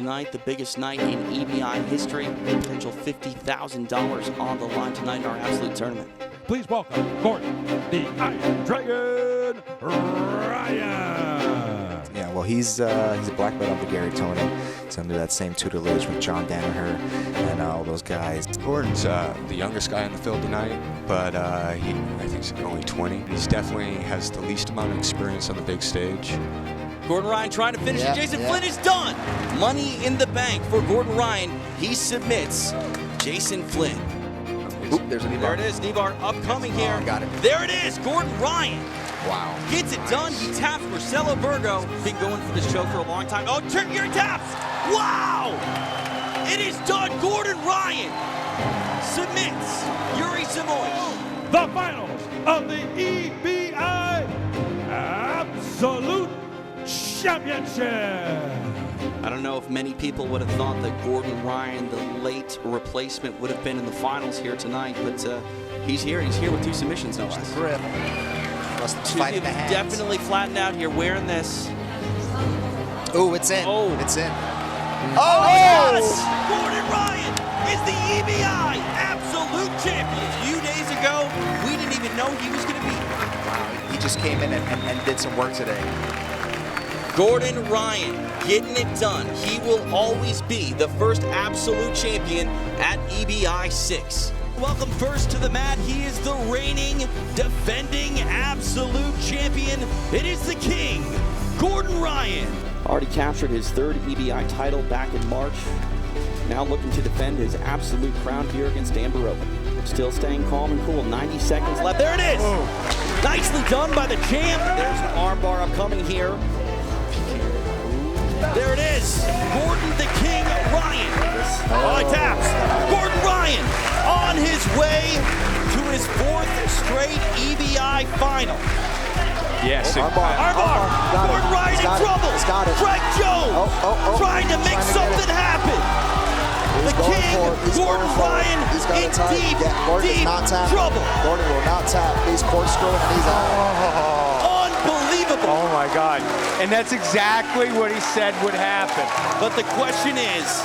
tonight, the biggest night in EBI history, potential $50,000 on the line tonight in our Absolute Tournament. Please welcome Gordon, the Iron Dragon, Ryan. Yeah, well, he's a black belt under Gary Tony. He's under that same tutelage with John Danaher and all those guys. Gordon's the youngest guy in the field tonight, but I think he's only 20. He definitely has the least amount of experience on the big stage. Gordon Ryan trying to finish it. Jason Flynn is done. Money in the bank for Gordon Ryan. He submits Jason Flynn. Oop, there's a knee bar. There it is, knee bar upcoming here. Oh, got it. There it is, Gordon Ryan. Wow. Gets it done. He taps Marcelo Burgo. Been going for this show for a long time. Oh, here he taps. Wow! It is done. Gordon Ryan submits Yuri Samoy. The finals of the EBI Absolute Championship. I don't know if many people would have thought that Gordon Ryan, the late replacement, would have been in the finals here tonight, but he's here. He's here with 2 submissions, no less. Grip. Definitely flattened out here wearing this. Oh, it's in. Oh. It's in. Oh, yes! Gordon Ryan is the EBI Absolute Champion. A few days ago, we didn't even know he was going to be here. Wow, he just came in and did some work today. Gordon Ryan getting it done. He will always be the first Absolute Champion at EBI 6. Welcome first to the mat. He is the reigning, defending Absolute Champion. It is the King, Gordon Ryan. Already captured his 3rd EBI title back in March. Now looking to defend his Absolute crown here against Dan Baroka. Still staying calm and cool. 90 seconds left. There it is. Oh. Nicely done by the champ. There's an armbar upcoming here. There it is. Gordon the King Ryan. Oh, he taps. Gordon Ryan on his way to his 4th straight EBI final. Yes. Armbar. Gordon Ryan in trouble. Frank Jones trying to make something happen. The King, Gordon Ryan, in deep trouble. Gordon will not tap. He's corkscrewing and he's out. Unbelievable. Oh my God. And that's exactly what he said would happen. But the question is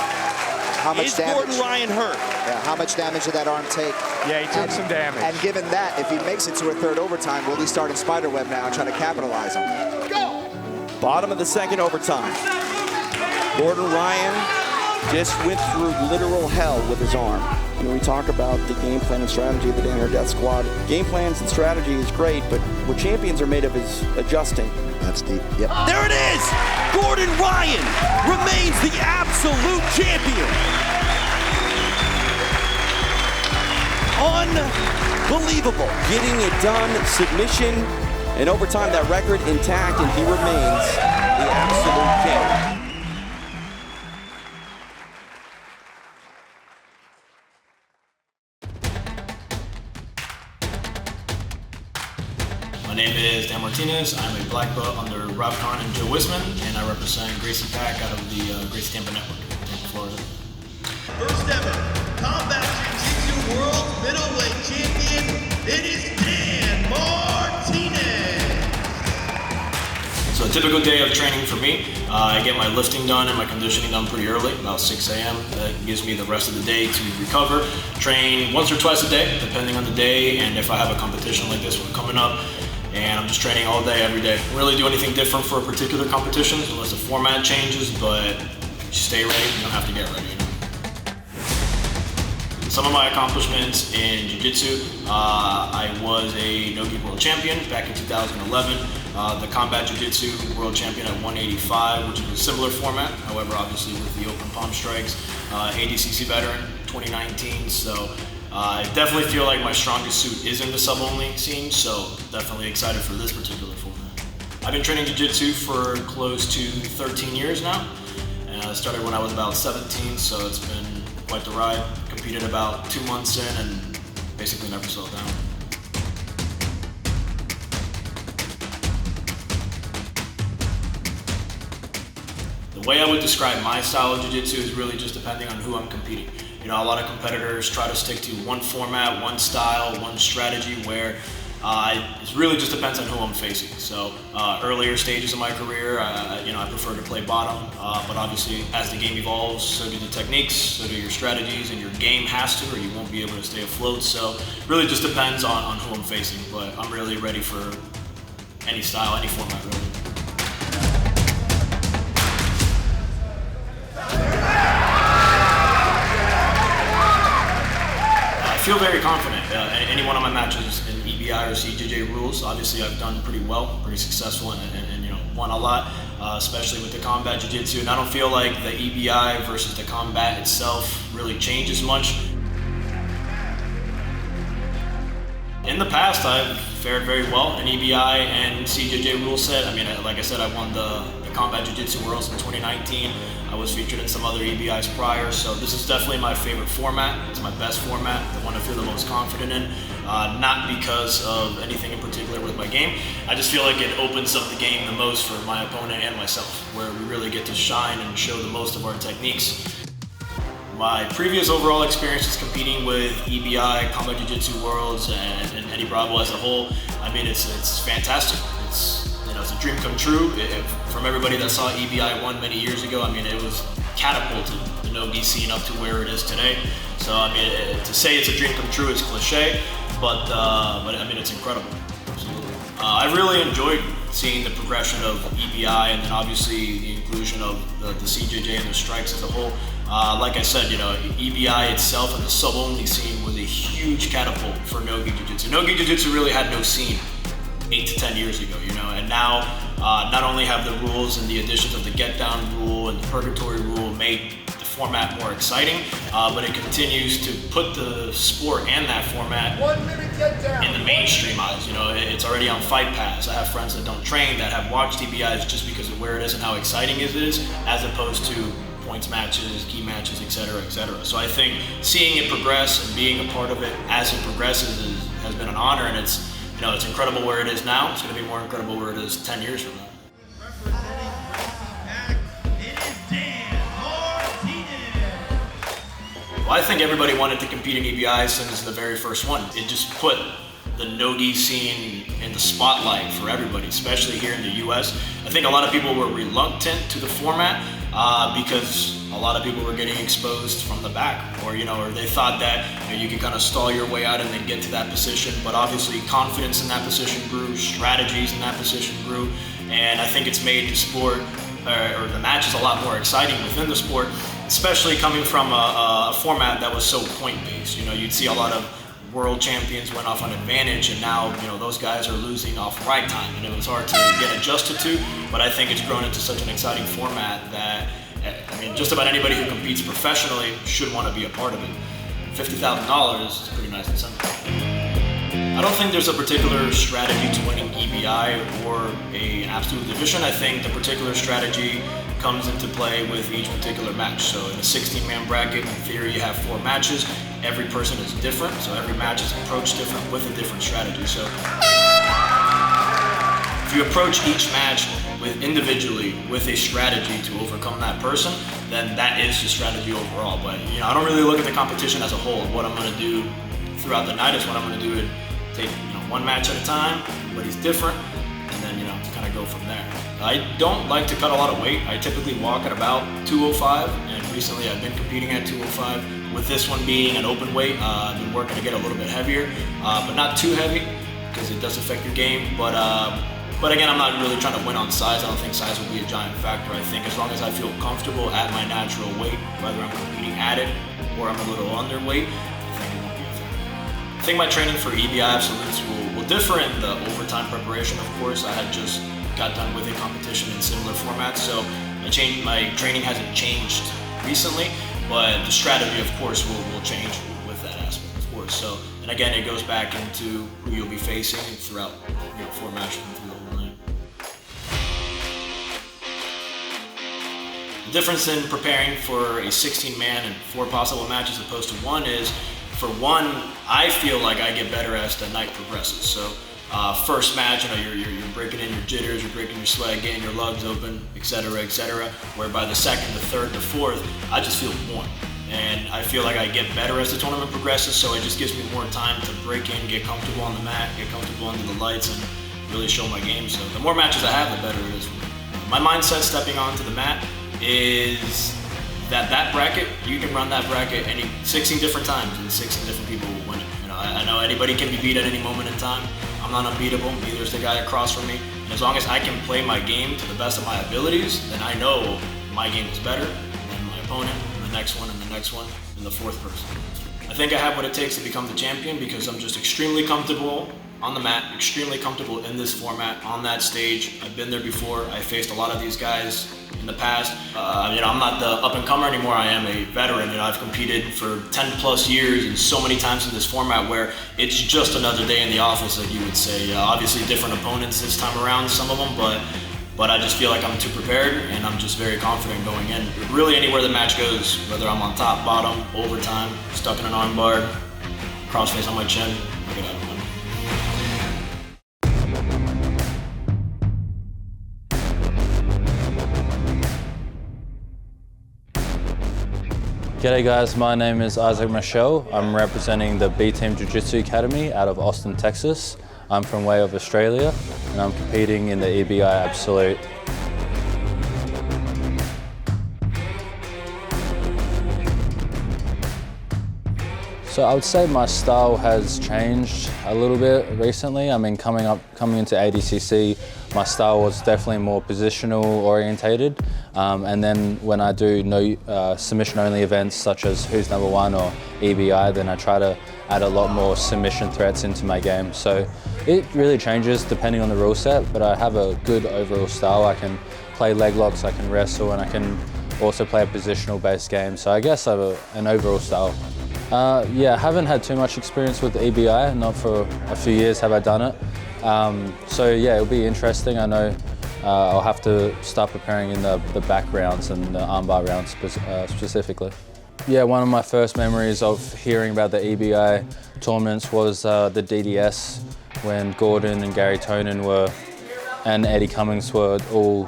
Gordon Ryan hurt? Yeah, how much damage did that arm take? Yeah, he took some damage. And given that, if he makes it to a 3rd overtime, will he start in spiderweb now and try to capitalize on it? Go! Bottom of the 2nd overtime. Gordon Ryan just went through literal hell with his arm. When we talk about the game plan and strategy of the Danaher Death Squad, game plans and strategy is great, but what champions are made of is adjusting. That's deep. Yep. There it is! Gordon Ryan remains the Absolute Champion. Unbelievable. Getting it done, submission, and overtime that record intact, and he remains the Absolute King. My name is Dan Martinez. I'm a black belt under Rob Kahn and Joe Wisman, and I represent Gracie Pack out of the Gracie Tampa Network in Florida. First ever Combat Jiu Jitsu World Middleweight Champion, it is Dan Martinez. So a typical day of training for me, I get my lifting done and my conditioning done pretty early, about 6 a.m. That gives me the rest of the day to recover, train once or twice a day, depending on the day, and if I have a competition like this one coming up. And I'm just training all day, every day. I don't really do anything different for a particular competition unless the format changes, but you stay ready, you don't have to get ready. Some of my accomplishments in Jiu Jitsu, I was a no-gi world champion back in 2011, the combat Jiu Jitsu world champion at 185, which is a similar format, however, obviously with the open palm strikes, ADCC veteran 2019, so I definitely feel like my strongest suit is in the sub-only scene, so definitely excited for this particular format. I've been training Jiu Jitsu for close to 13 years now, and I started when I was about 17, so it's been quite the ride. Competed about 2 months in and basically never slowed down. The way I would describe my style of jiu-jitsu is really just depending on who I'm competing. You know, a lot of competitors try to stick to one format, one style, one strategy where It really just depends on who I'm facing. So earlier stages of my career, I prefer to play bottom, but obviously as the game evolves, so do the techniques, so do your strategies, and your game has to, or you won't be able to stay afloat. So really just depends on who I'm facing, but I'm really ready for any style, any format really. I feel very confident. Any one of my matches in EBI or CJJ rules, obviously I've done pretty well, pretty successful, and won a lot, especially with the combat jiu-jitsu. And I don't feel like the EBI versus the combat itself really changes much. In the past, I've fared very well in EBI and CJJ rule set. I mean, like I said, I won the combat jiu-jitsu worlds in 2019. I was featured in some other EBIs prior, so this is definitely my favorite format. It's my best format, the one I feel the most confident in. Not because of anything in particular with my game. I just feel like it opens up the game the most for my opponent and myself, where we really get to shine and show the most of our techniques. My previous overall experiences competing with EBI, Combat Jiu-Jitsu Worlds, and Eddie Bravo as a whole, I mean, it's fantastic. It's a dream come true. From everybody that saw EBI 1 many years ago, I mean, it was catapulted the no-gi scene up to where it is today. So, I mean, to say it's a dream come true is cliche, but I mean, it's incredible. Absolutely. I really enjoyed seeing the progression of EBI, and then obviously the inclusion of the CJJ and the strikes as a whole. Like I said, EBI itself and the sub-only scene was a huge catapult for no-gi jiu-jitsu. No-gi jiu-jitsu really had no scene 8 to 10 years ago, and now not only have the rules and the additions of the get-down rule and the purgatory rule made the format more exciting, but it continues to put the sport and that format in the mainstream eyes. It's already on Fight Pass. I have friends that don't train that have watched EBIs just because of where it is and how exciting it is, as opposed to points matches, key matches, etc., etc. So I think seeing it progress and being a part of it as it progresses has been an honor, and it's incredible where it is now. It's going to be more incredible where it is 10 years from now. Well, I think everybody wanted to compete in EBI since the very first one. It just put the no-gi scene in the spotlight for everybody, especially here in the US. I think a lot of people were reluctant to the format because a lot of people were getting exposed from the back, or they thought that you could kind of stall your way out and then get to that position. But obviously confidence in that position grew, strategies in that position grew, and I think it's made the sport or the matches a lot more exciting within the sport, especially coming from a format that was so point-based. You'd see a lot of world champions went off on advantage, and now those guys are losing off right time, and it was hard to get adjusted to. But I think it's grown into such an exciting format that just about anybody who competes professionally should want to be a part of it. $50,000 is a pretty nice incentive. I don't think there's a particular strategy to winning EBI or an absolute division. I think the particular strategy comes into play with each particular match. So in a 16-man bracket, in theory, you have 4 matches. Every person is different, so every match is approached different with a different strategy. So if you approach each match individually with a strategy to overcome that person, then that is the strategy overall. But I don't really look at the competition as a whole. What I'm going to do throughout the night is what I'm going to do and take one match at a time. Everybody's different, and then to kind of go from there. I don't like to cut a lot of weight. I typically walk at about 205, and recently I've been competing at 205. With this one being an open weight, I've been working to get a little bit heavier, but not too heavy because it does affect your game. But again, I'm not really trying to win on size. I don't think size will be a giant factor. I think as long as I feel comfortable at my natural weight, whether I'm competing at it or I'm a little underweight, I think it won't be a factor. I think my training for EBI Absolutes will differ in the overtime preparation, of course. I had just got done with a competition in similar formats, so my training hasn't changed recently, but the strategy, of course, will change with that aspect, of course. So, and again, it goes back into who you'll be facing throughout 4 matches through the whole night. The difference in preparing for a 16-man and 4 possible matches as opposed to 1 is, for 1, I feel like I get better as the night progresses. So first match, you're breaking in your jitters, you're breaking your sweat, getting your lugs open, etc., etc. Where by the second, the third, the fourth, I just feel warm. And I feel like I get better as the tournament progresses, so it just gives me more time to break in, get comfortable on the mat, get comfortable under the lights, and really show my game. So the more matches I have, the better it is for me. My mindset stepping onto the mat is that bracket, you can run that bracket 16 different times and 16 different people will win it. I know anybody can be beat at any moment in time. I'm not unbeatable, neither is the guy across from me. And as long as I can play my game to the best of my abilities, then I know my game is better than my opponent, and the next one, and the next one, and the fourth person. I think I have what it takes to become the champion because I'm just extremely comfortable on the mat, extremely comfortable in this format, on that stage. I've been there before. I faced a lot of these guys in the past. I'm not the up-and-comer anymore. I am a veteran. I've competed for 10 plus years and so many times in this format where it's just another day in the office, like you would say. Obviously different opponents this time around, some of them, but I just feel like I'm too prepared and I'm just very confident going in. Really anywhere the match goes, whether I'm on top, bottom, overtime, stuck in an arm bar, crossface on my chin, I get out of it. G'day guys, my name is Isaac Michelle. I'm representing the B Team Jiu Jitsu Academy out of Austin, Texas. I'm from way of Australia and I'm competing in the EBI Absolute. So I would say my style has changed a little bit recently. I mean, coming into ADCC, my style was definitely more positional orientated. And then when I do submission only events such as Who's Number One or EBI, then I try to add a lot more submission threats into my game. So it really changes depending on the rule set, but I have a good overall style. I can play leg locks, I can wrestle, and I can also play a positional based game. So I guess I have an overall style. Yeah, I haven't had too much experience with EBI, not for a few years have I done it. So yeah, it'll be interesting. I know I'll have to start preparing in the back rounds and the armbar rounds specifically. Yeah, one of my first memories of hearing about the EBI tournaments was the DDS when Gordon and Gary Tonin and Eddie Cummings were all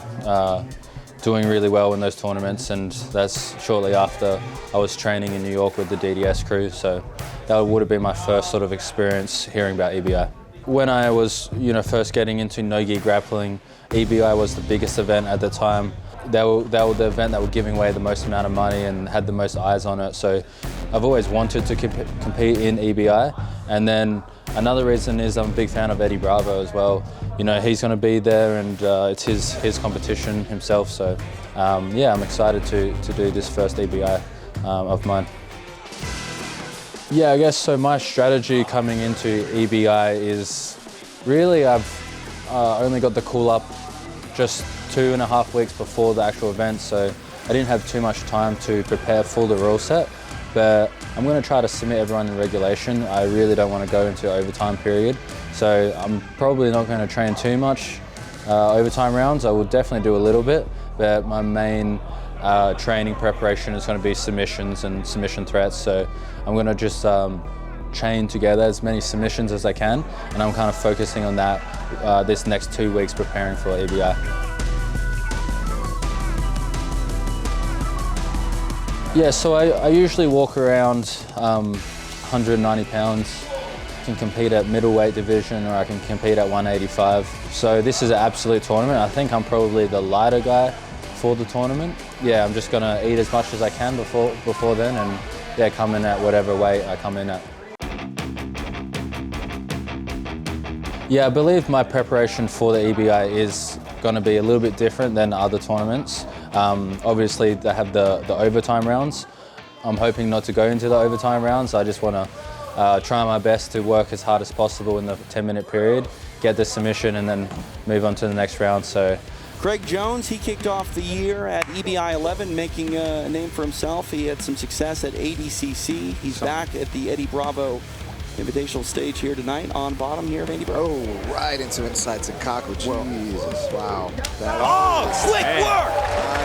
doing really well in those tournaments, and that's shortly after I was training in New York with the DDS crew, so that would have been my first sort of experience hearing about EBI. When I was first getting into no-gi grappling, EBI was the biggest event at the time. They were the event that were giving away the most amount of money and had the most eyes on it, so I've always wanted to compete in EBI. And then another reason is I'm a big fan of Eddie Bravo as well. He's going to be there, and it's his competition himself. So yeah, I'm excited to do this first EBI of mine. Yeah, I guess so. My strategy coming into EBI is really I've only got the cool up just 2.5 weeks before the actual event, so I didn't have too much time to prepare for the rule set. But I'm going to try to submit everyone in regulation. I really don't want to go into overtime period, so I'm probably not going to train too much overtime rounds. I will definitely do a little bit, but my main training preparation is going to be submissions and submission threats. So I'm going to just chain together as many submissions as I can, and I'm kind of focusing on that this next 2 weeks preparing for EBI. Yeah, so I usually walk around 190 pounds. I can compete at middleweight division or I can compete at 185. So this is an absolute tournament. I think I'm probably the lighter guy for the tournament. Yeah, I'm just gonna eat as much as I can before then, and yeah, come in at whatever weight I come in at. Yeah, I believe my preparation for the EBI is going to be a little bit different than other tournaments. Obviously, they have the overtime rounds. I'm hoping not to go into the overtime rounds. I just want to try my best to work as hard as possible in the 10-minute period, get the submission, and then move on to the next round. So, Craig Jones, he kicked off the year at EBI 11, making a name for himself. He had some success at ADCC. He's back at the Eddie Bravo Invitational stage here tonight on bottom here of Andy Bravo. Oh, right into inside Sakaku. Jesus, wow. Slick work!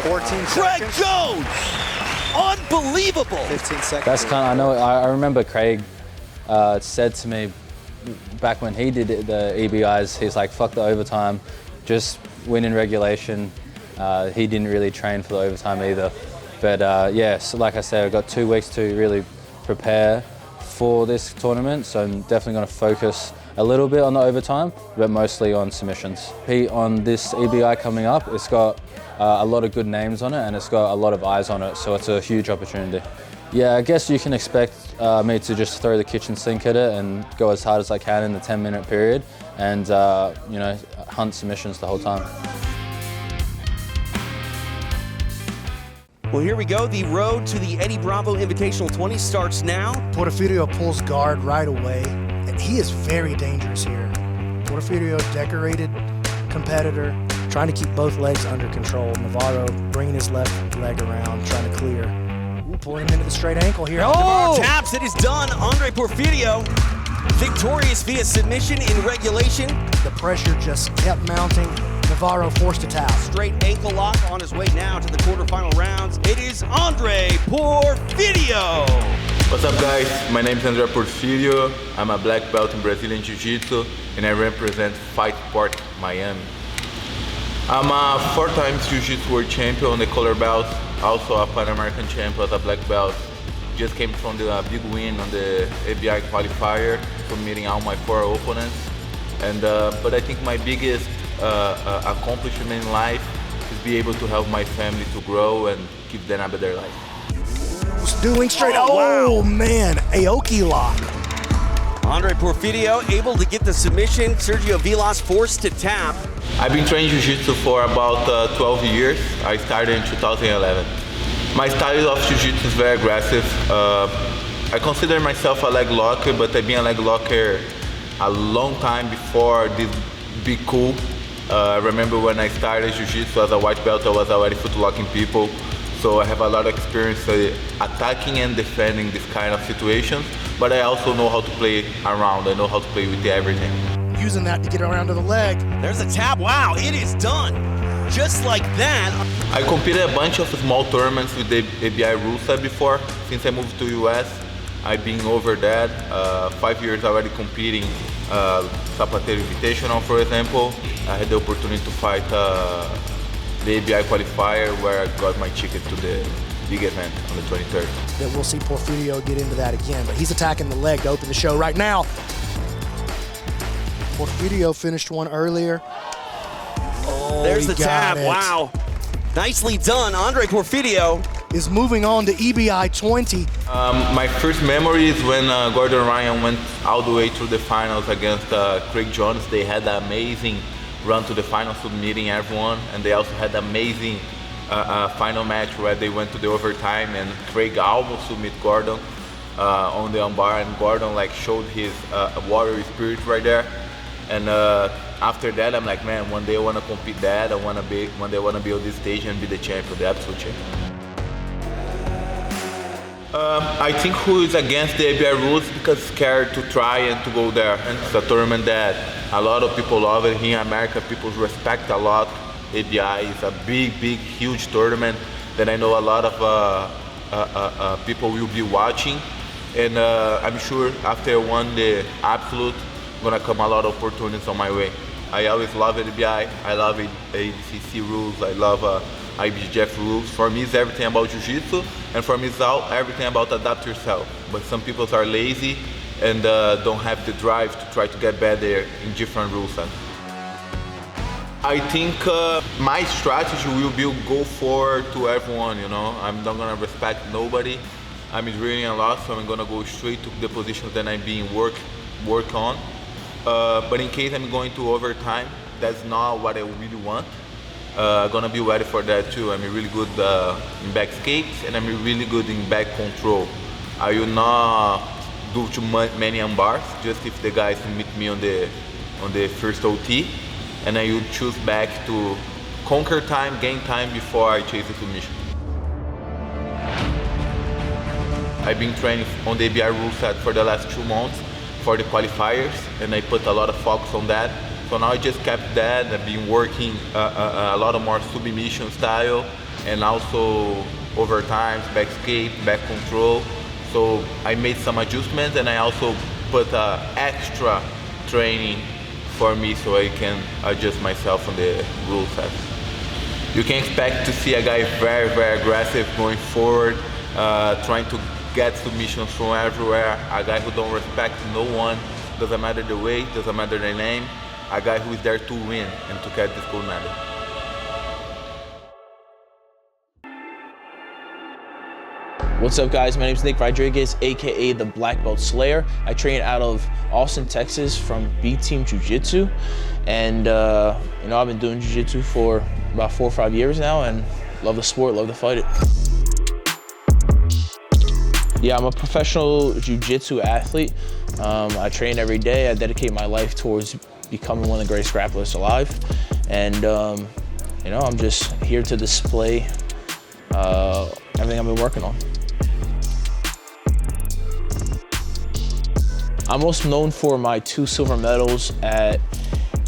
14 Craig seconds. Jones! Unbelievable! 15 seconds. That's kind of, I remember Craig said to me back when he did the EBIs, he's like, fuck the overtime, just win in regulation. He didn't really train for the overtime either. But yeah, so like I said, I've got 2 weeks to really prepare for this tournament, so I'm definitely going to focus a little bit on the overtime, but mostly on submissions. Compete on this EBI coming up, it's got a lot of good names on it and it's got a lot of eyes on it, so it's a huge opportunity. Yeah, I guess you can expect me to just throw the kitchen sink at it and go as hard as I can in the 10-minute period and you know, hunt submissions the whole time. Well, here we go. The road to the Eddie Bravo Invitational 20 starts now. Porfillio pulls guard right away, and he is very dangerous here. Porfillio, decorated competitor, trying to keep both legs under control. Navarro bringing his left leg around, trying to clear. Ooh, pulling him into the straight ankle here. Oh! Taps, it is done. Andrea Porfillio, victorious via submission in regulation. The pressure just kept mounting. Navarro forced to tap. Straight ankle lock on his way now to the quarterfinal rounds. It is Andrea Porfillio. What's up, guys? My name is Andrea Porfillio. I'm a black belt in Brazilian Jiu Jitsu and I represent Fight Sport Miami. I'm a 4-time Jiu Jitsu world champion on the color belt, also a Pan American champion as a black belt. Just came from the big win on the EBI qualifier, submitting all my 4 opponents. And but I think my biggest accomplishment in life is be able to help my family to grow and give them a better life. Dueling straight. Oh, wow. Man, Aoki lock. Andrea Porfillio able to get the submission. Sergio Vilas forced to tap. I've been training Jiu-Jitsu for about 12 years. I started in 2011. My style of Jiu-Jitsu is very aggressive. I consider myself a leg locker, but I've been a leg locker a long time before this be cool. I remember when I started Jiu-Jitsu as a white belt, I was already foot-locking people. So I have a lot of experience attacking and defending this kind of situations, but I also know how to play around. I know how to play with everything. Using that to get around to the leg. There's a tap. Wow, it is done. Just like that. I competed a bunch of small tournaments with the EBI Russo before. Since I moved to US, I've been over that. 5 years already competing. Zapatero Invitational, for example. I had the opportunity to fight the EBI qualifier where I got my ticket to the big event on the 23rd. That we'll see Porfillio get into that again, but he's attacking the leg to open the show right now. Porfillio finished one earlier. Oh, there's the tap. Wow. Nicely done. Andrea Porfillio is moving on to EBI 20. My first memory is when Gordon Ryan went all the way through the finals against Craig Jones. They had an amazing run to the final, submitting everyone, and they also had an amazing final match where they went to the overtime and Craig almost submit Gordon on the armbar, and Gordon like showed his warrior spirit right there. And after that, I'm like, man, one day I want to compete that. One day I want to be on this stage and be the champion, the absolute champion. I think who is against the EBI rules because scared to try and to go there. And it's a tournament that a lot of people love it. Here in America, people respect a lot. EBI is a big, huge tournament that I know a lot of people will be watching. And I'm sure after I won the Absolute, gonna come a lot of opportunities on my way. I always love EBI. I love ADCC rules. I love IBJJF rules. For me, it's everything about Jiu-Jitsu, and for me, it's everything about adapt yourself. But some people are lazy and don't have the drive to try to get better in different rules. I think my strategy will be go forward to everyone, you know. I'm not gonna respect nobody. I'm training a lot, so I'm gonna go straight to the positions that I'm being work on. But in case I'm going to overtime, that's not what I really want. I'm gonna be ready for that too. I'm really good in back escapes and I'm really good in back control. I will not do too many armbars, just if the guys meet me on the first OT, and I will choose back to conquer time, gain time before I chase the submission. I've been training on the EBI rule set for the last 2 months for the qualifiers, and I put a lot of focus on that. So now I just kept that. I've been working a lot of more submission style and also overtimes, back escape, back control. So I made some adjustments, and I also put extra training for me so I can adjust myself on the rule set. You can expect to see a guy very, very aggressive going forward, trying to get submissions from everywhere, a guy who don't respect no one, doesn't matter the weight, doesn't matter the name, a guy who is there to win and to get this gold medal. What's up, guys? My name is Nick Rodriguez, aka the Black Belt Slayer. I train out of Austin, Texas from B Team Jiu Jitsu, and I've been doing Jiu Jitsu for about 4 or 5 years now, and love the sport, love to fight it. Yeah, I'm a professional Jiu Jitsu athlete. I train every day. I dedicate my life towards becoming one of the greatest grapplers alive, and I'm just here to display everything I've been working on. I'm most known for my 2 silver medals at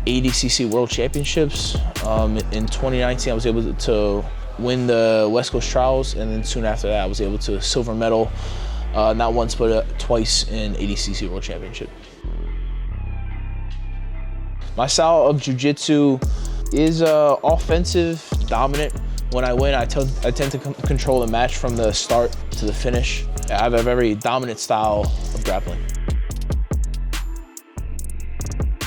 ADCC World Championships. In 2019, I was able to win the West Coast Trials, and then soon after that, I was able to silver medal, not once, but twice in ADCC World Championship. My style of Jiu-Jitsu is offensive, dominant. When I win, I tend to control the match from the start to the finish. I have a very dominant style of grappling.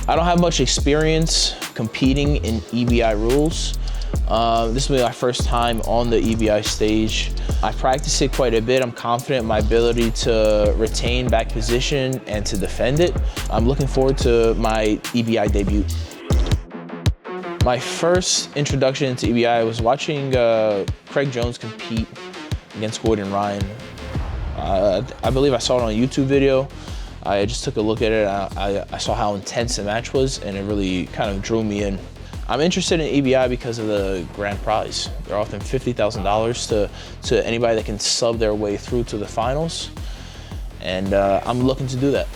I don't have much experience competing in EBI rules. This will be my first time on the EBI stage. I practice it quite a bit. I'm confident in my ability to retain back position and to defend it. I'm looking forward to my EBI debut. My first introduction to EBI was watching Craig Jones compete against Gordon Ryan. I believe I saw it on a YouTube video. I just took a look at it. I saw how intense the match was, and it really kind of drew me in. I'm interested in EBI because of the grand prize. They're offering $50,000 to anybody that can sub their way through to the finals, and I'm looking to do that.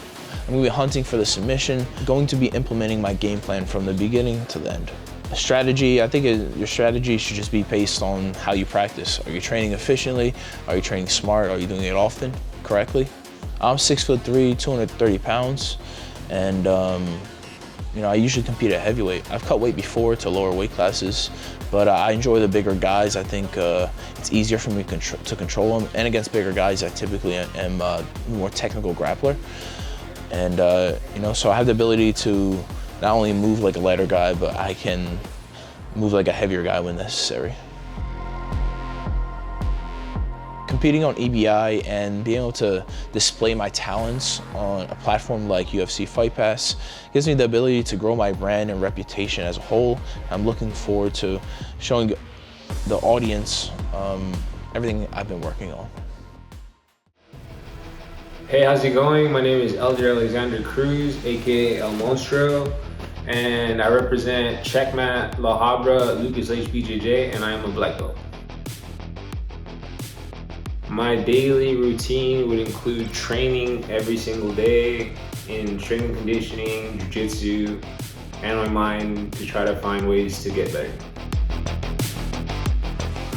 I'm going to be hunting for the submission, going to be implementing my game plan from the beginning to the end. Strategy, I think your strategy should just be based on how you practice. Are you training efficiently? Are you training smart? Are you doing it often, correctly? I'm 6'3", 230 pounds, and I usually compete at heavyweight. I've cut weight before to lower weight classes, but I enjoy the bigger guys. I think it's easier for me to control them, and against bigger guys, I typically am a more technical grappler. And so I have the ability to not only move like a lighter guy, but I can move like a heavier guy when necessary. Competing on EBI and being able to display my talents on a platform like UFC Fight Pass gives me the ability to grow my brand and reputation as a whole. I'm looking forward to showing the audience everything I've been working on. Hey, how's it going? My name is Elder Alexander Cruz, aka El Monstro, and I represent Checkmat, La Habra, Lucas HBJJ, and I am a black belt. My daily routine would include training every single day in strength and conditioning, jiu-jitsu, and my mind to try to find ways to get better.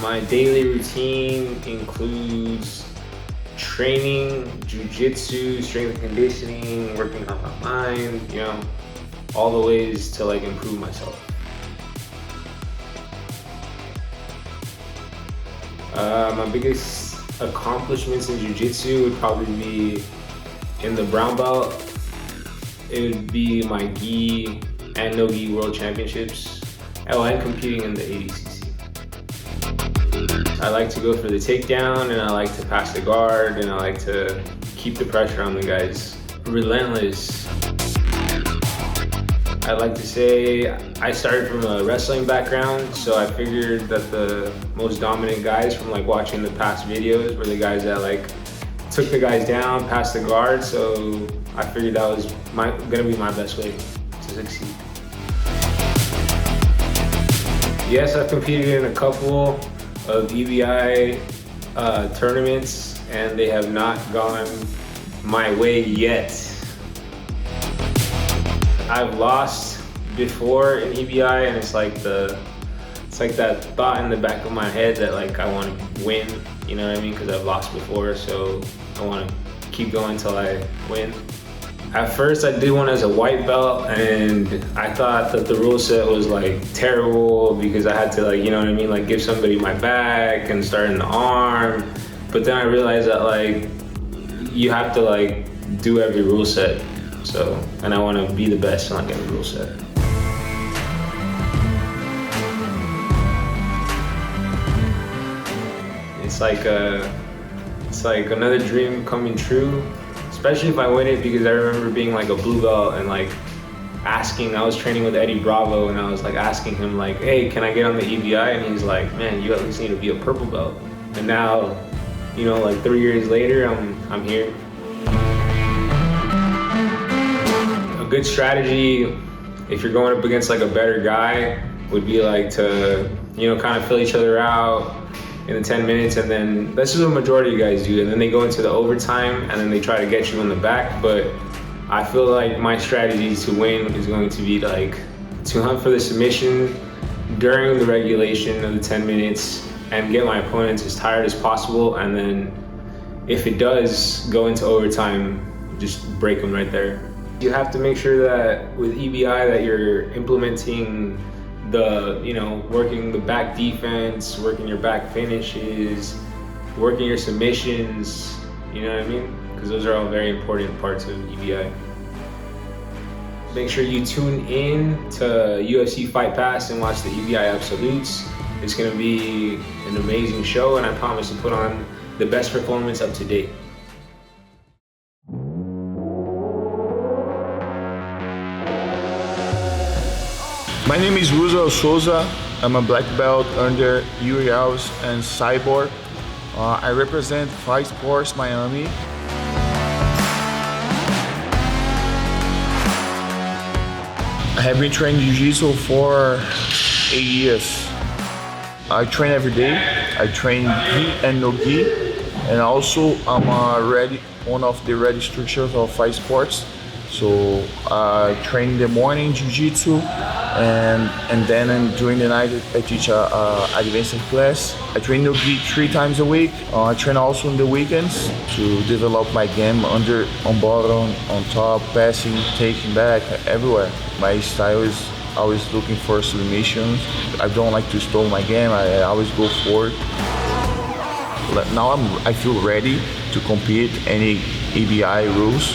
My daily routine includes training, jiu-jitsu, strength and conditioning, working on my mind, all the ways to improve myself. My biggest accomplishments in jiu-jitsu would probably be in the brown belt. It would be my gi and no gi world championships. And competing in the ADCC. I like to go for the takedown, and I like to pass the guard, and I like to keep the pressure on the guys. Relentless. I like to say I started from a wrestling background, so I figured that the most dominant guys from watching the past videos were the guys that took the guys down, passed the guard, so I figured that was gonna be my best way to succeed. Yes, I've competed in a couple of EBI tournaments, and they have not gone my way yet. I've lost before in EBI, and it's like that thought in the back of my head that I want to win, you know what I mean? Because I've lost before, so I want to keep going till I win. At first I did one as a white belt, and I thought that the rule set was like terrible because I had to, like, you know what I mean, like give somebody my back and start in the arm. But then I realized that like you have to like do every rule set. So, and I want to be the best in like every rule set. It's like another dream coming true, especially if I win it, because I remember being like a blue belt and like asking, I was training with Eddie Bravo and I was like asking him like, hey, can I get on the EBI? And he's like, man, you at least need to be a purple belt. And now, you know, like 3 years later, I'm here. A good strategy, if you're going up against like a better guy, would be like to, you know, kind of fill each other out in the 10 minutes, and then that's just what the majority of guys do. And then they go into the overtime and then they try to get you in the back. But I feel like my strategy to win is going to be like to hunt for the submission during the regulation of the 10 minutes and get my opponents as tired as possible. And then if it does go into overtime, just break them right there. You have to make sure that with EBI that you're implementing the, you know, working the back defense, working your back finishes, working your submissions, you know what I mean? Because those are all very important parts of EBI. Make sure you tune in to UFC Fight Pass and watch the EBI Absolutes. It's gonna be an amazing show, and I promise to put on the best performance up to date. My name is Russo Sosa. I'm a black belt under UALs and Cyborg. I represent Fight Sports Miami. I have been training Jiu Jitsu for 8 years. I train every day. I train gi and no gi, and also I'm one of the registrars of Fight Sports. So I train in the morning Jiu-Jitsu, and then during the night I teach advanced class. I train no-gi 3 times a week. I train also on the weekends to develop my game on bottom, on top, passing, taking back, everywhere. My style is always looking for submissions. I don't like to stall my game. I always go forward. Now I feel ready to compete any EBI rules.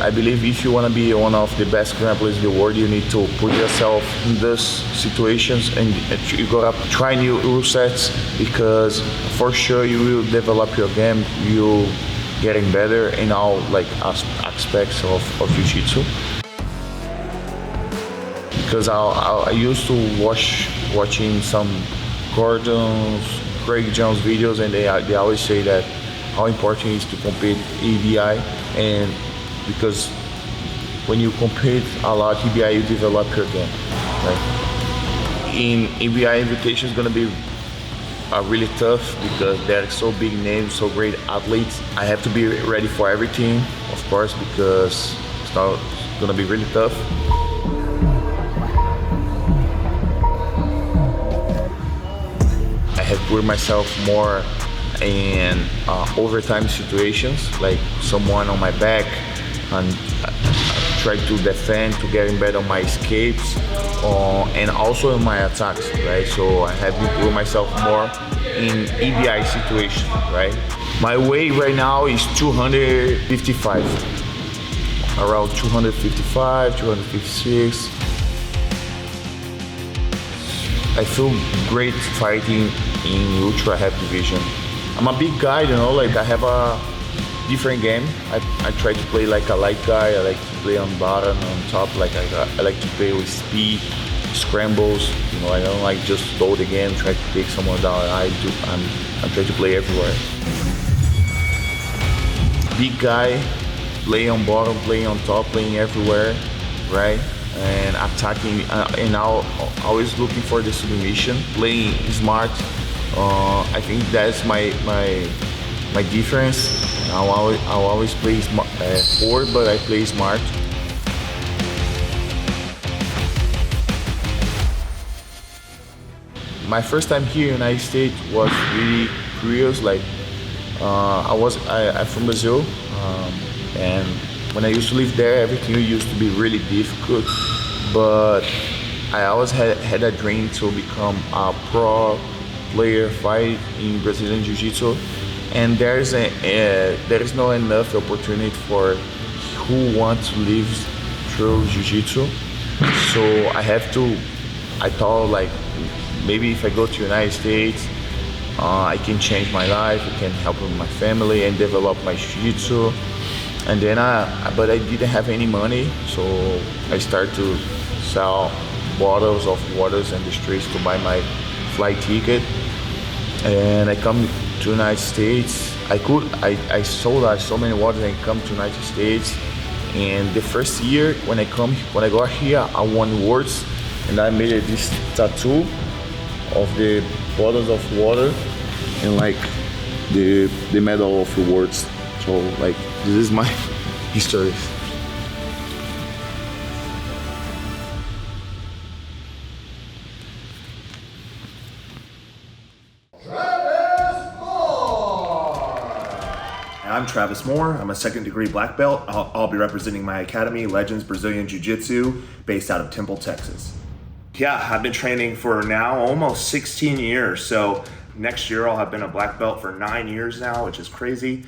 I believe if you want to be one of the best grapplers in the world, you need to put yourself in those situations, and you gotta try new rule sets, because for sure you will develop your game. You're getting better in all like aspects of Jiu-Jitsu. Because I used to watching some Gordon's, Craig Jones videos, and they always say that how important it is to compete EBI, and because when you compete a lot EBI, you develop your game. Right? In EBI, invitation is gonna be really tough because they're so big names, so great athletes. I have to be ready for everything, of course, because it's gonna be really tough. I have put myself more in overtime situations, like someone on my back, and try to defend, to get in better on my escapes, and also in my attacks, right? So I have been putting myself more in EBI situations, right? My weight right now is 255, around 255, 256. I feel great fighting in ultra heavy division. I'm a big guy, you know, like I have a different game. I try to play like a light guy. I like to play on bottom, on top. Like I like to play with speed, scrambles. You know, I don't like just throw the game, try to take someone down. I'm trying to play everywhere. Big guy, play on bottom, playing on top, playing everywhere, right? And attacking, and now always looking for the submission, playing smart. I think that's my difference. I'll always play forward, but I play smart. My first time here in the United States was really curious. Like I'm from Brazil, and When I used to live there, everything used to be really difficult, but I always had a dream to become a pro player fight in Brazilian Jiu Jitsu, and there is not enough opportunity for who want to live through Jiu Jitsu. So I thought like maybe if I go to United States, I can change my life, I can help with my family and develop my Jiu Jitsu. And then but I didn't have any money, so I started to sell bottles of waters in the streets to buy my flight ticket. And I come to United States. I sold so many waters and come to United States. And the first year when I got here, I won awards, and I made this tattoo of the bottles of water and like the medal of awards. So like this is my history. I'm Travis Moore. I'm a second-degree black belt. I'll be representing my academy, Legends Brazilian Jiu-Jitsu, based out of Temple, Texas. Yeah, I've been training for now almost 16 years. So next year I'll have been a black belt for 9 years now, which is crazy.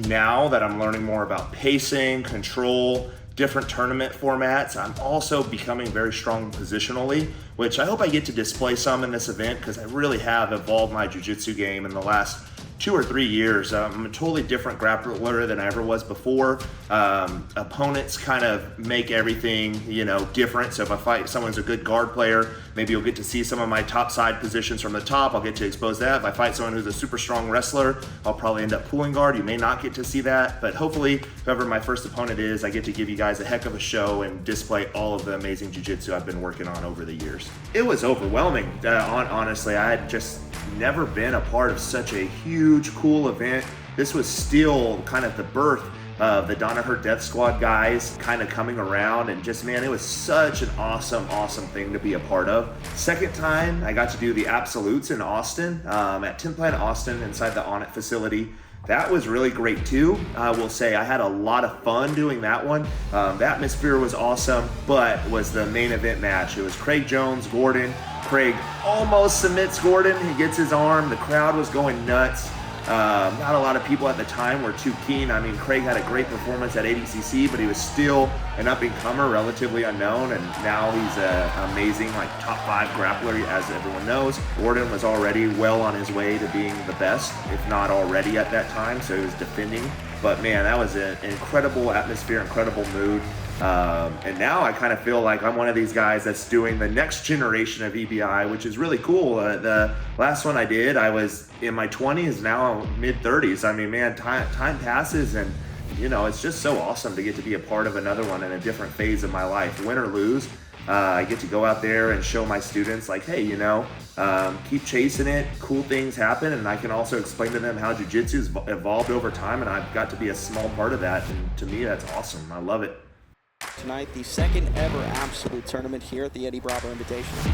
Now that I'm learning more about pacing, control, different tournament formats, I'm also becoming very strong positionally, which I hope I get to display some in this event because I really have evolved my jiu-jitsu game in the last 2 or 3 years. I'm a totally different grappler than I ever was before. Opponents kind of make everything, different. So if I fight someone's a good guard player, maybe you'll get to see some of my top side positions from the top. I'll get to expose that. If I fight someone who's a super strong wrestler, I'll probably end up pulling guard. You may not get to see that, but hopefully whoever my first opponent is, I get to give you guys a heck of a show and display all of the amazing jiu-jitsu I've been working on over the years. It was overwhelming, honestly. I had just never been a part of such a huge, cool event. This was still kind of the birth of the Danaher Death Squad guys kind of coming around, and just, man, it was such an awesome thing to be a part of. Second time, I got to do the Absolutes in Austin, at Tin Planet Austin inside the On It facility. That was really great too. I will say I had a lot of fun doing that one. The atmosphere was awesome, but was the main event match. It was Craig Jones, Gordon. Craig almost submits Gordon. He gets his arm. The crowd was going nuts. Not a lot of people at the time were too keen. I mean, Craig had a great performance at ADCC, but he was still an up-and-comer, relatively unknown, and now he's an amazing, top 5 grappler, as everyone knows. Gordon was already well on his way to being the best, if not already at that time, so he was defending. But man, that was an incredible atmosphere, incredible mood. And now I kind of feel like I'm one of these guys that's doing the next generation of EBI, which is really cool. The last one I did, I was in my 20s, now I'm mid-30s. I mean, man, time passes, and it's just so awesome to get to be a part of another one in a different phase of my life. Win or lose, I get to go out there and show my students like, hey, keep chasing it, cool things happen, and I can also explain to them how jiu-jitsu's evolved over time, and I've got to be a small part of that, and to me, that's awesome. I love it. Tonight, the second ever Absolute tournament here at the Eddie Bravo Invitational.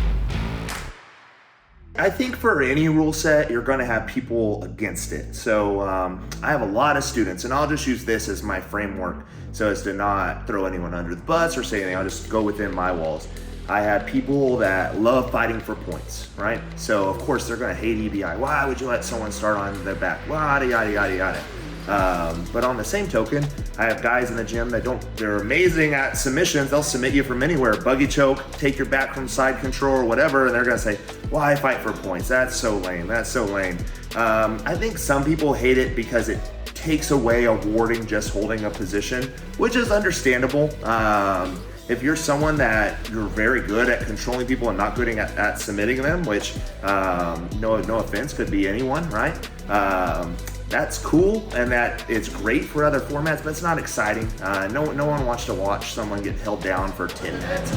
I think for any rule set, you're going to have people against it. So I have a lot of students, and I'll just use this as my framework so as to not throw anyone under the bus or say anything. I'll just go within my walls. I have people that love fighting for points, right? So of course they're going to hate EBI. Why would you let someone start on their back? Yada, yada, yada, yada. But on the same token, I have guys in the gym that they're amazing at submissions. They'll submit you from anywhere. Buggy choke, take your back from side control or whatever, and they're gonna say, why fight for points? That's so lame, that's so lame. I think some people hate it because it takes away awarding just holding a position, which is understandable. If you're someone that you're very good at controlling people and not good at submitting them, which no offense, could be anyone, right? That's cool, and that it's great for other formats, but it's not exciting. No one wants to watch someone get held down for 10 minutes.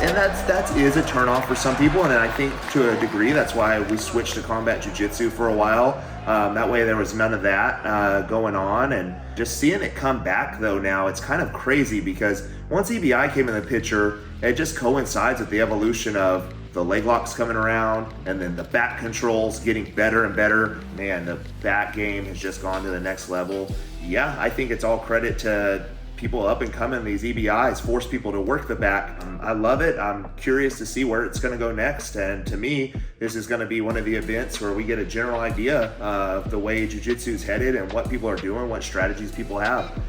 And that is a turnoff for some people, and I think to a degree that's why we switched to combat jiu-jitsu for a while. That way there was none of that going on, and just seeing it come back though now, it's kind of crazy because once EBI came in the picture, it just coincides with the evolution of the leg locks coming around and then the back controls getting better and better. Man, the back game has just gone to the next level. Yeah, I think it's all credit to people up and coming. These EBIs force people to work the back. I love it. I'm curious to see where it's going to go next. And to me, this is going to be one of the events where we get a general idea of the way jiu-jitsu is headed and what people are doing, what strategies people have.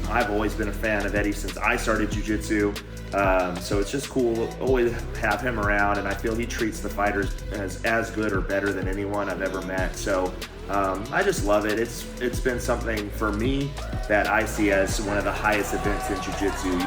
I've always been a fan of Eddie since I started jiu-jitsu. So it's just cool to always have him around, and I feel he treats the fighters as good or better than anyone I've ever met. So I just love it. It's been something for me that I see as one of the highest events in jiu-jitsu.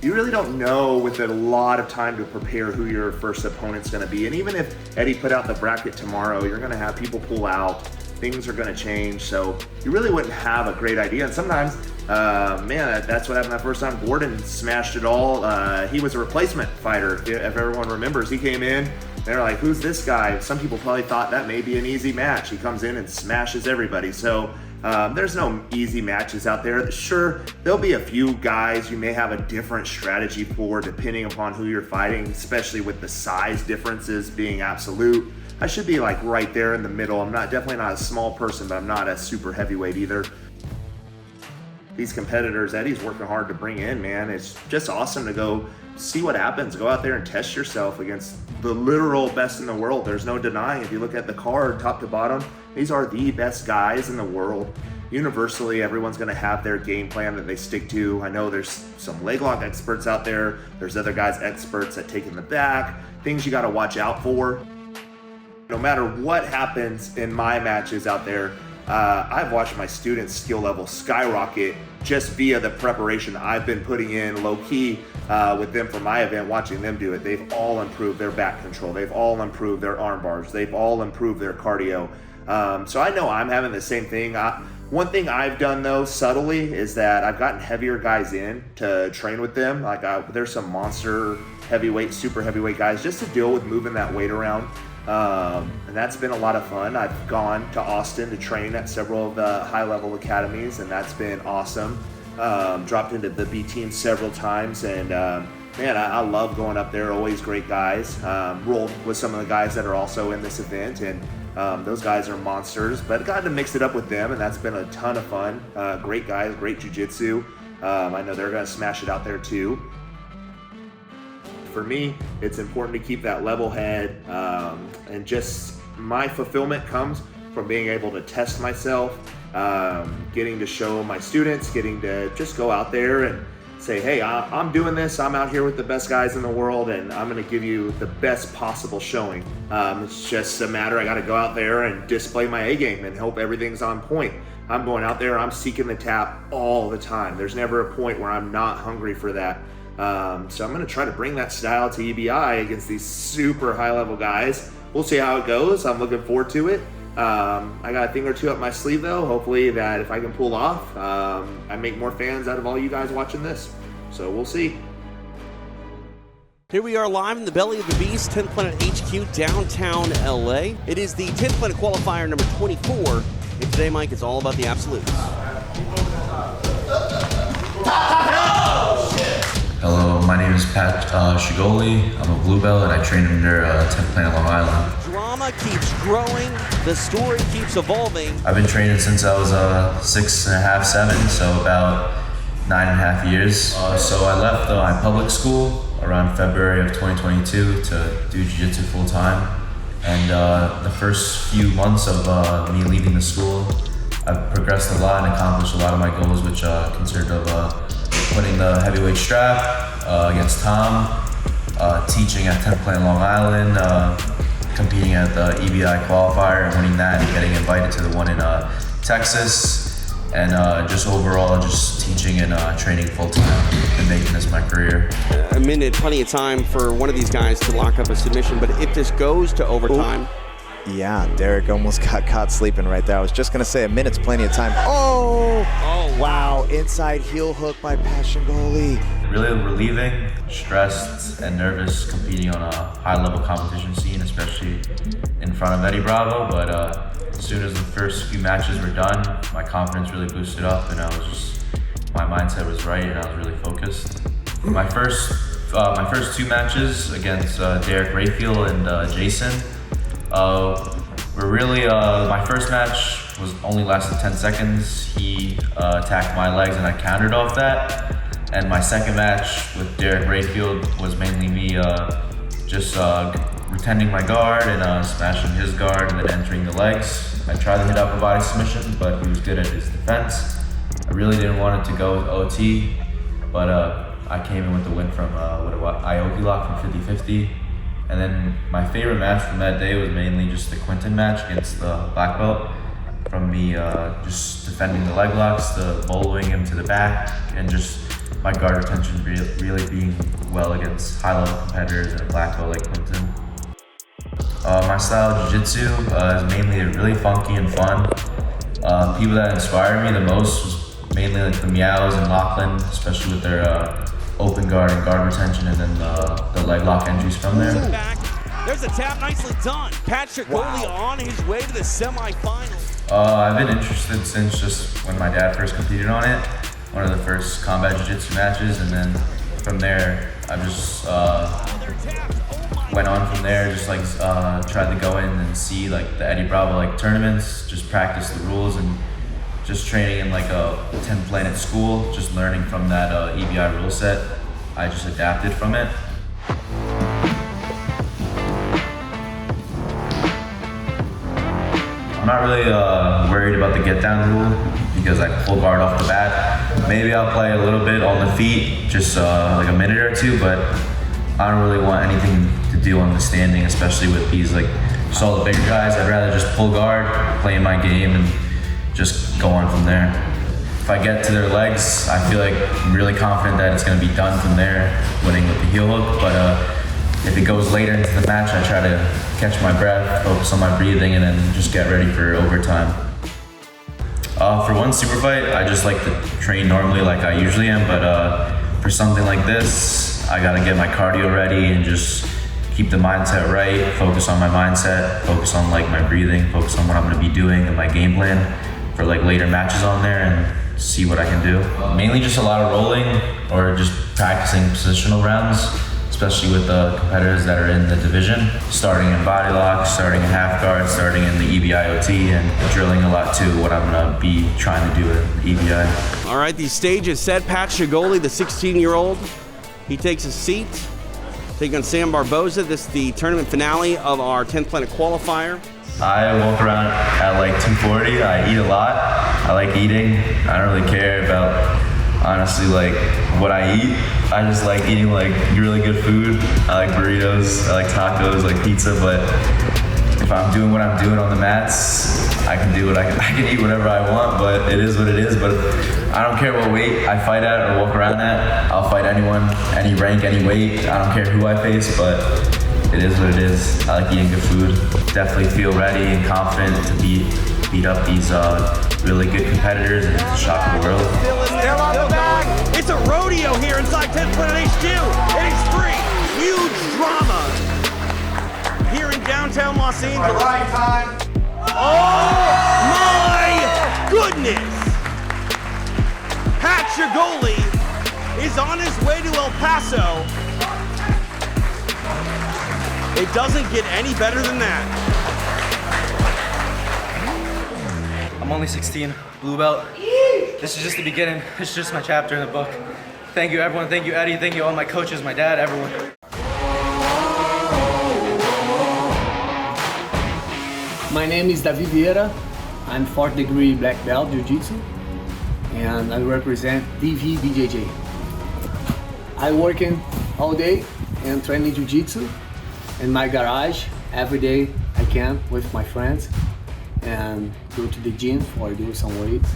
You really don't know with a lot of time to prepare who your first opponent's going to be. And even if Eddie put out the bracket tomorrow, you're going to have people pull out. Things are going to change, so you really wouldn't have a great idea. And sometimes, man, that's what happened that first time. Gordon smashed it all. He was a replacement fighter, if everyone remembers. He came in, they're like, who's this guy? Some people probably thought that may be an easy match. He comes in and smashes everybody. So there's no easy matches out there. Sure, there'll be a few guys you may have a different strategy for depending upon who you're fighting, especially with the size differences being absolute. I should be like right there in the middle. I'm definitely not a small person, but I'm not a super heavyweight either. These competitors, Eddie's working hard to bring in, man. It's just awesome to go see what happens. Go out there and test yourself against the literal best in the world. There's no denying. If you look at the card, top to bottom, these are the best guys in the world. Universally, everyone's gonna have their game plan that they stick to. I know there's some leg lock experts out there. There's other guys experts at taking the back, things you gotta watch out for. No matter what happens in my matches out there, I've watched my students' skill level skyrocket just via the preparation I've been putting in low-key with them for my event, watching them do it. They've all improved their back control. They've all improved their arm bars. They've all improved their cardio. So I know I'm having the same thing. One thing I've done though, subtly, is that I've gotten heavier guys in to train with them. Like there's some monster heavyweight, super heavyweight guys just to deal with moving that weight around. And that's been a lot of fun. I've gone to Austin to train at several of the high-level academies, and that's been awesome. Dropped into the B team several times, and man, I love going up there. Always great guys. Rolled with some of the guys that are also in this event, and those guys are monsters. But got to mix it up with them, and that's been a ton of fun. Great guys, great jiu-jitsu. I know they're going to smash it out there too. For me, it's important to keep that level head, and just my fulfillment comes from being able to test myself, getting to show my students, getting to just go out there and say, hey, I'm doing this, I'm out here with the best guys in the world, and I'm gonna give you the best possible showing. It's just a matter, I gotta go out there and display my A game and hope everything's on point. I'm going out there, I'm seeking the tap all the time. There's never a point where I'm not hungry for that. So I'm going to try to bring that style to EBI against these super high-level guys. We'll see how it goes. I'm looking forward to it. I got a thing or two up my sleeve, though. Hopefully that if I can pull off, I make more fans out of all you guys watching this. So we'll see. Here we are live in the belly of the beast, 10th Planet HQ, downtown LA. It is the 10th Planet qualifier number 24. And today, Mike, it's all about the absolutes. Hello, my name is Pat Shigoli. I'm a blue belt and I train under 10th Planet Long Island. Drama keeps growing, the story keeps evolving. I've been training since I was 6.5, 7, so about 9.5 years. So I left my public school around February of 2022 to do jiu-jitsu full time. And the first few months of me leaving the school, I've progressed a lot and accomplished a lot of my goals, which consisted of winning the heavyweight strap against Tom, teaching at 10th Planet Long Island, competing at the EBI qualifier and winning that and getting invited to the one in Texas, and just overall just teaching and training full time and making this my career. A minute, plenty of time for one of these guys to lock up a submission, but if this goes to overtime, Yeah, Derek almost got caught sleeping right there. I was just going to say a minute's plenty of time. Oh, wow. Inside heel hook by Pashangoli. Really relieving, stressed, and nervous competing on a high-level competition scene, especially in front of Eddie Bravo. But as soon as the first few matches were done, my confidence really boosted up, and my mindset was right, and I was really focused. My first 2 matches against Derek Rayfield and Jason were really, my first match was only lasted 10 seconds. He attacked my legs and I countered off that. And my second match with Derek Rayfield was mainly me just retending my guard and smashing his guard and then entering the legs. I tried to hit upper body submission, but he was good at his defense. I really didn't want it to go with OT, but I came in with the win from Aoki lock from 50-50. And then my favorite match from that day was mainly just the Quinton match against the black belt. From me just defending the leg locks, the boloing him to the back, and just my guard retention really being well against high-level competitors and a black belt like Quinton. My style of jiu-jitsu is mainly really funky and fun. People that inspired me the most was mainly like the Meows and Lachlan, especially with their open guard and guard retention, and then the leg lock entries from there. There's a tap, nicely done. Patrick Coley on his way to the semifinals. I've been interested since just when my dad first competed on it, one of the first combat jiu-jitsu matches, and then from there I just went on from there, just like tried to go in and see like the Eddie Bravo like tournaments, just practice the rules and just training in like a 10 planet school, just learning from that EBI rule set. I just adapted from it. I'm not really worried about the get down rule because I full guard off the bat. Maybe I'll play a little bit on the feet, just like a minute or two, but I don't really want anything to do on the standing, especially with these like just all the bigger guys. I'd rather just pull guard, play my game, and just go on from there. If I get to their legs, I feel like I'm really confident that it's going to be done from there, winning with the heel hook. But if it goes later into the match, I try to catch my breath, focus on my breathing, and then just get ready for overtime. For one super fight, I just like to train normally like I usually am, but for something like this, I gotta get my cardio ready and just keep the mindset right, focus on my mindset, focus on like my breathing, focus on what I'm gonna be doing and my game plan for like later matches on there and see what I can do. Mainly just a lot of rolling or just practicing positional rounds, especially with the competitors that are in the division. Starting in body lock, starting in half guard, starting in the EBI OT, and drilling a lot to what I'm gonna be trying to do in EBI. All right, the stage is set. Pat Shigoli, the 16-year-old, he takes a seat, taking on Sam Barboza. This is the tournament finale of our 10th Planet qualifier. I walk around at like 240. I eat a lot. I like eating. I don't really care about, honestly, like what I eat. I just like eating like really good food. I like burritos, I like tacos, like pizza, but if I'm doing what I'm doing on the mats, I can do what I can eat whatever I want, but it is what it is. But I don't care what weight I fight at or walk around at. I'll fight anyone, any rank, any weight. I don't care who I face, but it is what it is. I like eating good food. Definitely feel ready and confident to beat up these really good competitors and shock the world. It's a rodeo here inside 10th Planet HQ. It is 3 huge drama here in downtown Los Angeles. Oh my goodness! Pat Shigoli is on his way to El Paso. It doesn't get any better than that. I'm only 16, blue belt. This is just the beginning. It's just my chapter in the book. Thank you, everyone. Thank you, Eddie. Thank you, all my coaches, my dad, everyone. My name is David Vieira. I'm 4th degree black belt Jiu-Jitsu, and I represent DVBJJ. I work all day and training Jiu-Jitsu in my garage every day I can with my friends and go to the gym or do some weights.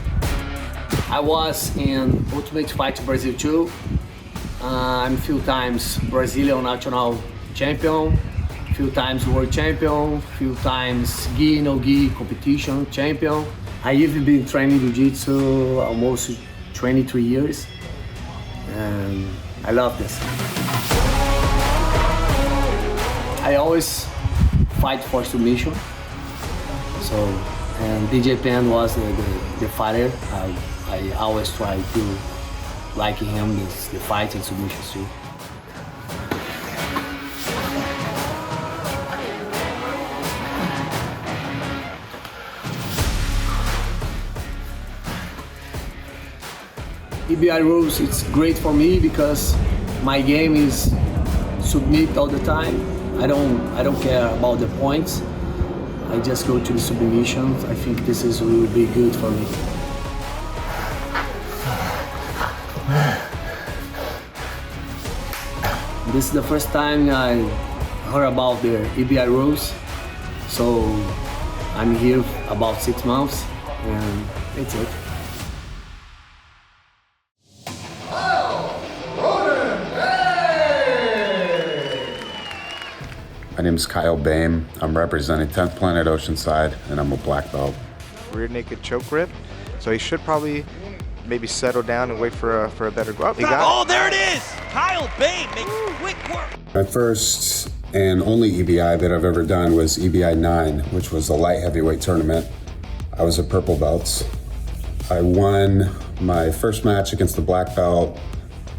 I was in Ultimate Fight Brazil too. I'm a few times Brazilian national champion, a few times world champion, few times gi, no gi competition champion. I even been training Jiu-Jitsu almost 23 years, and I love this. I always fight for submission. So, and DJ Penn was the fighter. I always try to like him, the fight and submissions too. EBI rules, it's great for me because my game is submit all the time. I don't care about the points. I just go to the submissions. I think this will be good for me. This is the first time I heard about the EBI rules, so I'm here about 6 months, and that's it. My name is Kyle Boehm. I'm representing 10th Planet Oceanside, and I'm a black belt. Rear naked choke grip. So he should probably maybe settle down and wait for a better go. He got Oh, there it is! Kyle Boehm making quick work. My first and only EBI that I've ever done was EBI 9, which was a light heavyweight tournament. I was a purple belt. I won my first match against the black belt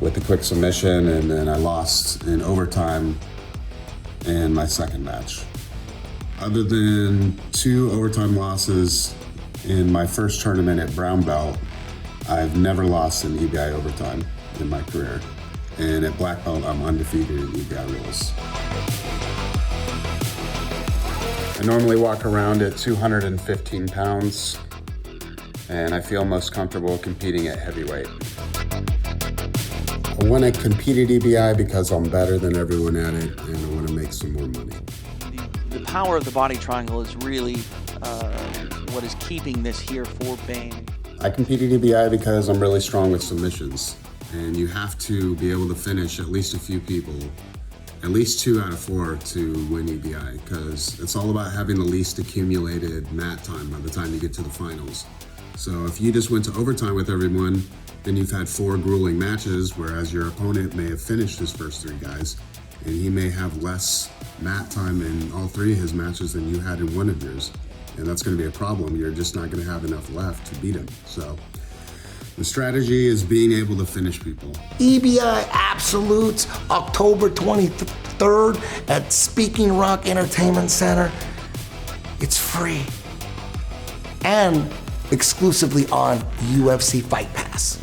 with a quick submission, and then I lost in overtime in my second match. Other than 2 overtime losses in my first tournament at brown belt, I've never lost in EBI overtime in my career. And at black belt, I'm undefeated in EBI rules. I normally walk around at 215 pounds, and I feel most comfortable competing at heavyweight. I want to compete at EBI because I'm better than everyone at it, and I want to make some more money. The power of the body triangle is really what is keeping this here for Boehm. I compete at EBI because I'm really strong with submissions, and you have to be able to finish at least a few people, at least 2 out of 4 to win EBI, because it's all about having the least accumulated mat time by the time you get to the finals. So if you just went to overtime with everyone, then you've had 4 grueling matches, whereas your opponent may have finished his first 3 guys, and he may have less mat time in all 3 of his matches than you had in one of yours. And that's going to be a problem. You're just not going to have enough left to beat him. So the strategy is being able to finish people. EBI Absolute, October 23rd at Speaking Rock Entertainment Center. It's free and exclusively on UFC Fight Pass.